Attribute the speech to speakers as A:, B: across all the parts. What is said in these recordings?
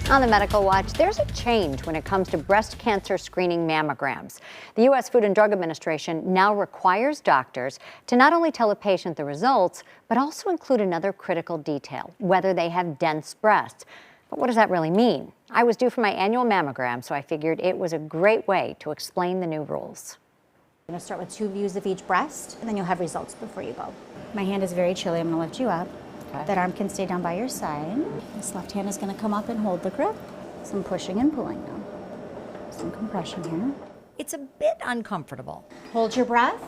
A: On the Medical Watch, there's a change when it comes to breast cancer screening mammograms. The U.S. Food and Drug Administration now requires doctors to not only tell a patient the results, but also include another critical detail, whether they have dense breasts. But what does that really mean? I was due for my annual mammogram, so I figured it was a great way to explain the new rules.
B: I'm going to start with 2 views of each breast, and then you'll have results before you go. My hand is very chilly. I'm going to lift you up. Okay. That arm can stay down by your side. This left hand is going to come up and hold the grip. Some pushing and pulling now. Some compression here.
A: It's a bit uncomfortable.
B: Hold your breath.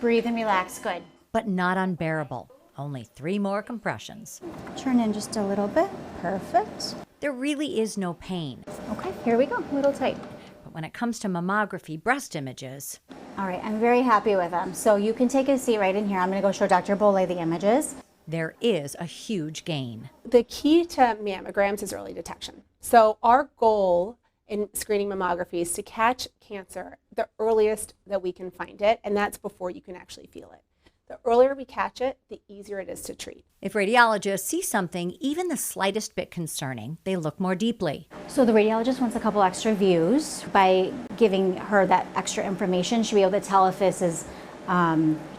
B: Breathe and relax. Good.
A: But not unbearable. Only 3 more compressions.
B: Turn in just a little bit. Perfect.
A: There really is no pain.
B: Okay, here we go. A little tight.
A: But when it comes to mammography breast images...
B: All right, I'm very happy with them. So you can take a seat right in here. I'm going to go show Dr. Boley the images.
A: There is a huge gain.
C: The key to mammograms is early detection. So our goal in screening mammography is to catch cancer the earliest that we can find it, and that's before you can actually feel it. The earlier we catch it, the easier it is to treat.
A: If radiologists see something even the slightest bit concerning, they look more deeply.
B: So the radiologist wants a couple extra views. By giving her that extra information, she'll be able to tell if this is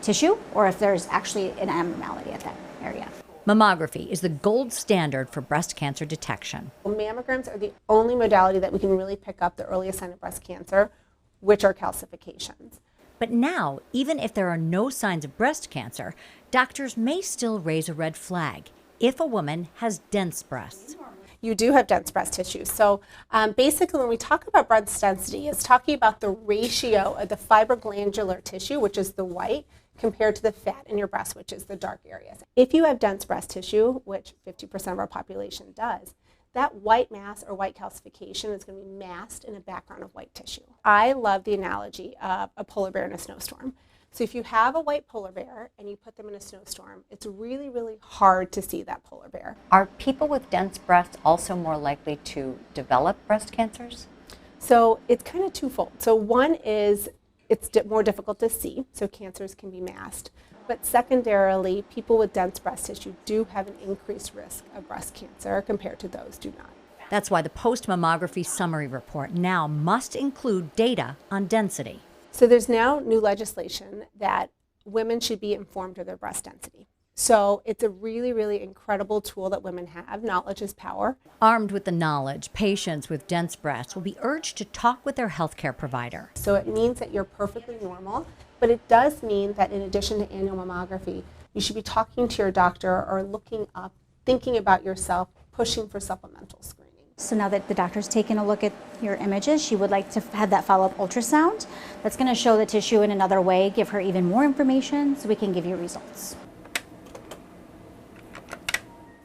B: tissue or if there's actually an abnormality at that area.
A: Mammography is the gold standard for breast cancer detection.
C: Well, mammograms are the only modality that we can really pick up the earliest sign of breast cancer, which are calcifications.
A: But now, even if there are no signs of breast cancer, doctors may still raise a red flag if a woman has dense breasts.
C: You do have dense breast tissue. So basically when we talk about breast density, it's talking about the ratio of the fibroglandular tissue, which is the white, compared to the fat in your breast, which is the dark areas. If you have dense breast tissue, which 50% of our population does, that white mass or white calcification is going to be masked in a background of white tissue. I love the analogy of a polar bear in a snowstorm. So if you have a white polar bear and you put them in a snowstorm, it's really, really hard to see that polar bear.
A: Are people with dense breasts also more likely to develop breast cancers?
C: So it's kind of twofold. So one is it's more difficult to see, so cancers can be masked. But secondarily, people with dense breast tissue do have an increased risk of breast cancer compared to those who do not.
A: That's why the post-mammography summary report now must include data on density.
C: So there's now new legislation that women should be informed of their breast density. So it's a really, really incredible tool that women have. Knowledge is power.
A: Armed with the knowledge, patients with dense breasts will be urged to talk with their healthcare provider.
C: So it means that you're perfectly normal, but it does mean that in addition to annual mammography, you should be talking to your doctor or looking up, thinking about yourself, pushing for supplemental screening.
B: So now that the doctor's taken a look at your images, she would like to have that follow-up ultrasound. That's going to show the tissue in another way, give her even more information so we can give you results.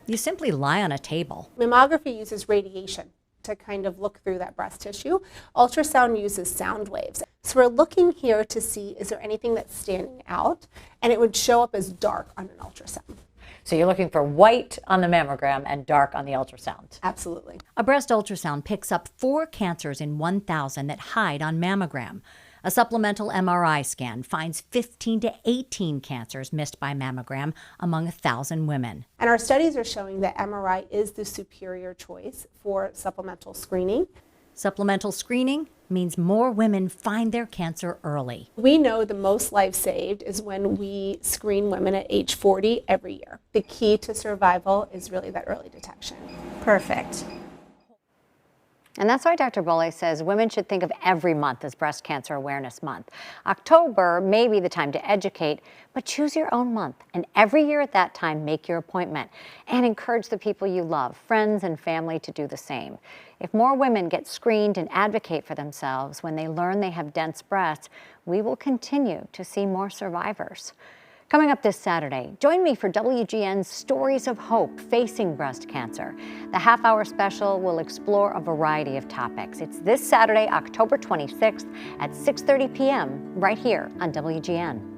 A: You simply lie on a table.
C: Mammography uses radiation to kind of look through that breast tissue. Ultrasound uses sound waves. So we're looking here to see, is there anything that's standing out? And it would show up as dark on an ultrasound.
A: So you're looking for white on the mammogram and dark on the ultrasound.
C: Absolutely.
A: A breast ultrasound picks up 4 cancers in 1,000 that hide on mammogram. A supplemental MRI scan finds 15 to 18 cancers missed by mammogram among 1,000 women.
C: And our studies are showing that MRI is the superior choice for supplemental screening.
A: Supplemental screening means more women find their cancer early.
C: We know the most lives saved is when we screen women at age 40 every year. The key to survival is really that early detection.
B: Perfect.
A: And that's why Dr. Boley says women should think of every month as Breast Cancer Awareness Month. October may be the time to educate, but choose your own month. And every year at that time, make your appointment and encourage the people you love, friends and family, to do the same. If more women get screened and advocate for themselves when they learn they have dense breasts, we will continue to see more survivors. Coming up this Saturday, join me for WGN's Stories of Hope Facing Breast Cancer. The half-hour special will explore a variety of topics. It's this Saturday, October 26th at 6:30 p.m. right here on WGN.